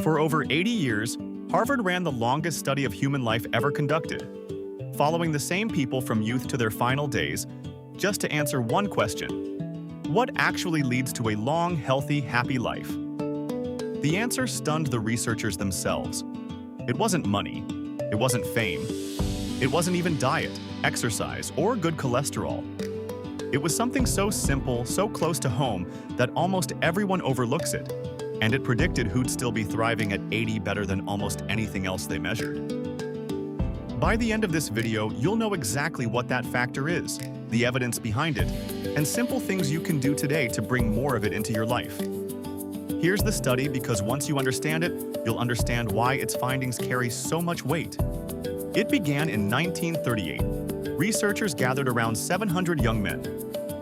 For over 80 years, Harvard ran the longest study of human life ever conducted, following the same people from youth to their final days, just to answer one question: what actually leads to a long, healthy, happy life? The answer stunned the researchers themselves. It wasn't money. It wasn't fame. It wasn't even diet, exercise, or good cholesterol. It was something so simple, so close to home, that almost everyone overlooks it. And it predicted who'd still be thriving at 80 better than almost anything else they measured. By the end of this video, you'll know exactly what that factor is, the evidence behind it, and simple things you can do today to bring more of it into your life. Here's the study, because once you understand it, you'll understand why its findings carry so much weight. It began in 1938. Researchers gathered around 700 young men,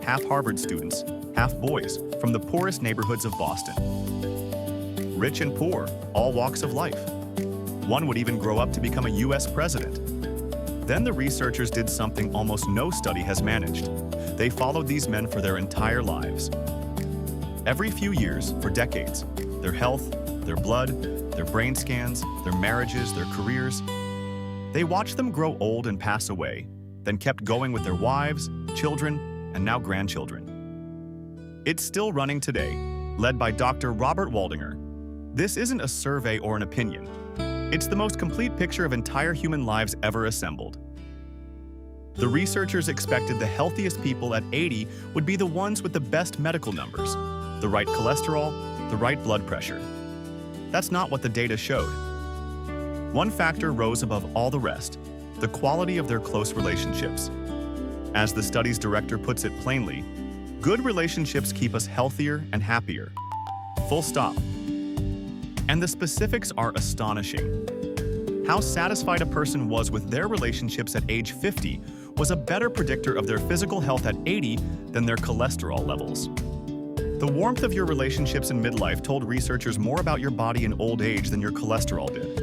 half Harvard students, half boys, from the poorest neighborhoods of Boston. Rich and poor, all walks of life. One would even grow up to become a US president. Then the researchers did something almost no study has managed. They followed these men for their entire lives. Every few years, for decades, their health, their blood, their brain scans, their marriages, their careers. They watched them grow old and pass away, then kept going with their wives, children, and now grandchildren. It's still running today, led by Dr. Robert Waldinger. This isn't a survey or an opinion. It's the most complete picture of entire human lives ever assembled. The researchers expected the healthiest people at 80 would be the ones with the best medical numbers, the right cholesterol, the right blood pressure. That's not what the data showed. One factor rose above all the rest: the quality of their close relationships. As the study's director puts it plainly, good relationships keep us healthier and happier. Full stop. And the specifics are astonishing. How satisfied a person was with their relationships at age 50 was a better predictor of their physical health at 80 than their cholesterol levels. The warmth of your relationships in midlife told researchers more about your body in old age than your cholesterol did.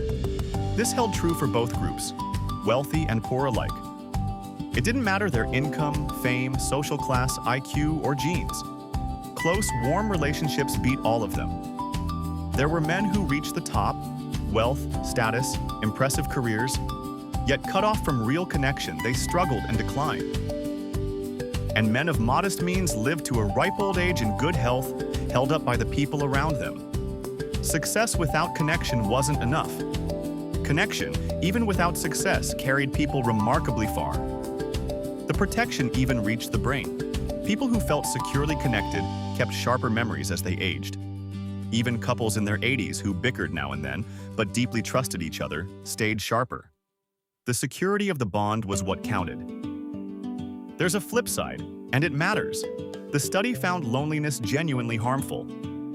This held true for both groups, wealthy and poor alike. It didn't matter their income, fame, social class, IQ, or genes. Close, warm relationships beat all of them. There were men who reached the top, wealth, status, impressive careers, yet cut off from real connection, they struggled and declined. And men of modest means lived to a ripe old age in good health, held up by the people around them. Success without connection wasn't enough. Connection, even without success, carried people remarkably far. The protection even reached the brain. People who felt securely connected kept sharper memories as they aged. Even couples in their 80s who bickered now and then, but deeply trusted each other, stayed sharper. The security of the bond was what counted. There's a flip side, and it matters. The study found loneliness genuinely harmful.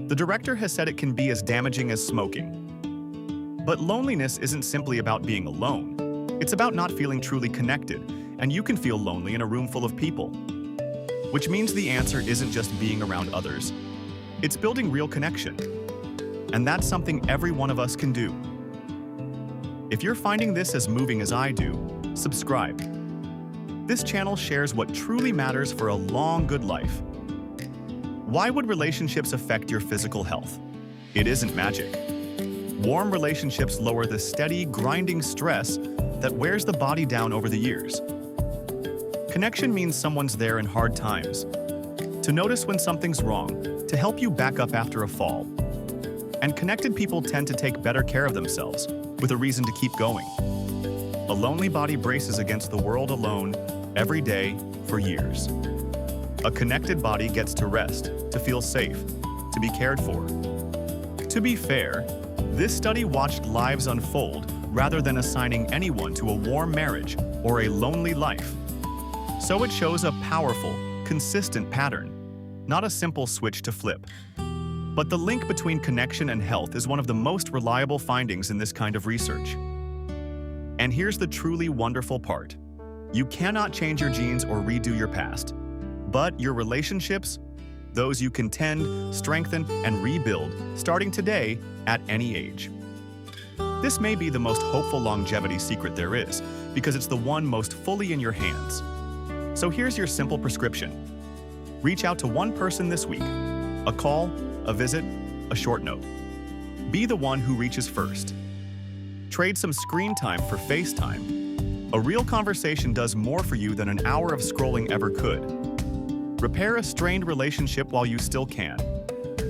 The director has said it can be as damaging as smoking. But loneliness isn't simply about being alone. It's about not feeling truly connected, and you can feel lonely in a room full of people. Which means the answer isn't just being around others. It's building real connection. And that's something every one of us can do. If you're finding this as moving as I do, subscribe. This channel shares what truly matters for a long, good life. Why would relationships affect your physical health? It isn't magic. Warm relationships lower the steady, grinding stress that wears the body down over the years. Connection means someone's there in hard times, to notice when something's wrong, to help you back up after a fall. And connected people tend to take better care of themselves, with a reason to keep going. A lonely body braces against the world alone, every day, for years. A connected body gets to rest, to feel safe, to be cared for. To be fair, this study watched lives unfold rather than assigning anyone to a warm marriage or a lonely life. So it shows a powerful, consistent pattern, not a simple switch to flip. But the link between connection and health is one of the most reliable findings in this kind of research. And here's the truly wonderful part. You cannot change your genes or redo your past, but your relationships, those you can tend, strengthen, and rebuild, starting today at any age. This may be the most hopeful longevity secret there is, because it's the one most fully in your hands. So here's your simple prescription. Reach out to one person this week. A call, a visit, a short note. Be the one who reaches first. Trade some screen time for FaceTime. A real conversation does more for you than an hour of scrolling ever could. Repair a strained relationship while you still can.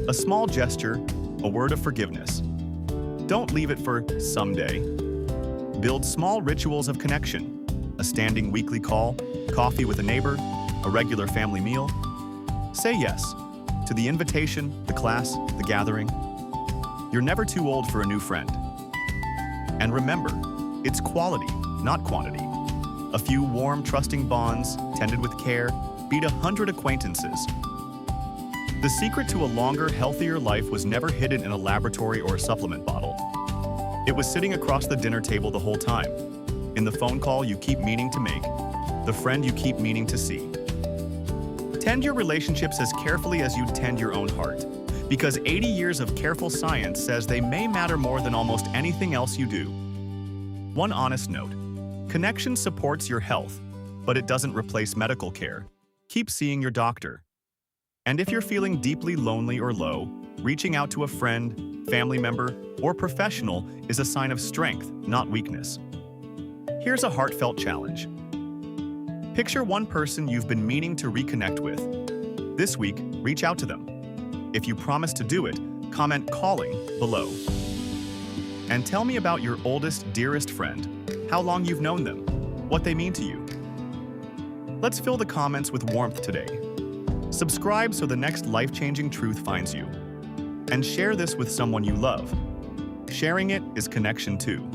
A small gesture, a word of forgiveness. Don't leave it for someday. Build small rituals of connection. A standing weekly call, coffee with a neighbor, a regular family meal. Say yes to the invitation, the class, the gathering. You're never too old for a new friend. And remember, it's quality, not quantity. A few warm, trusting bonds, tended with care, beat 100 acquaintances. The secret to a longer, healthier life was never hidden in a laboratory or a supplement bottle. It was sitting across the dinner table the whole time, in the phone call you keep meaning to make, the friend you keep meaning to see. Tend your relationships as carefully as you'd tend your own heart, because 80 years of careful science says they may matter more than almost anything else you do. One honest note: connection supports your health, but it doesn't replace medical care. Keep seeing your doctor. And if you're feeling deeply lonely or low, reaching out to a friend, family member, or professional is a sign of strength, not weakness. Here's a heartfelt challenge. Picture one person you've been meaning to reconnect with. This week, reach out to them. If you promise to do it, comment "calling" below. And tell me about your oldest, dearest friend, how long you've known them, what they mean to you. Let's fill the comments with warmth today. Subscribe so the next life-changing truth finds you. And share this with someone you love. Sharing it is connection too.